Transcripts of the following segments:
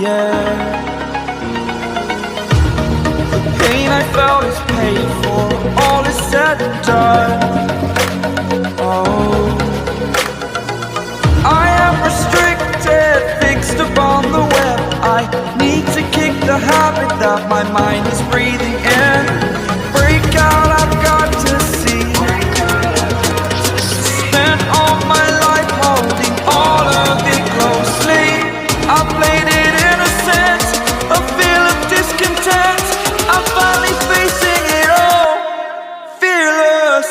air. The pain I felt is paid for, all is said and done. Oh, I am restricted, fixed upon the web. I need to kick the habit that my mind is breathing in. Break out, I've got to see. Spent all my life holding all of it closely. I played it innocent, a feel of discontent. I'm finally facing it all, fearless.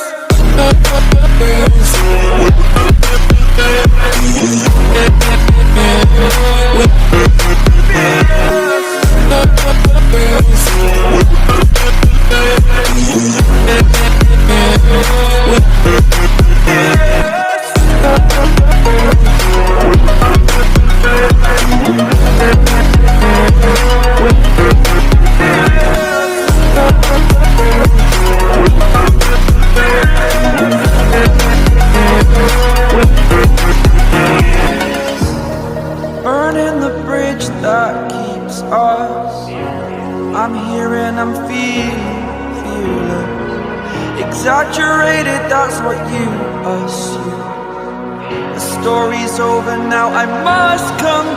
Burning the bridge that keeps us. I'm here and I'm feeling fearless. Exaggerated, that's what you assume. The story's over now, I must come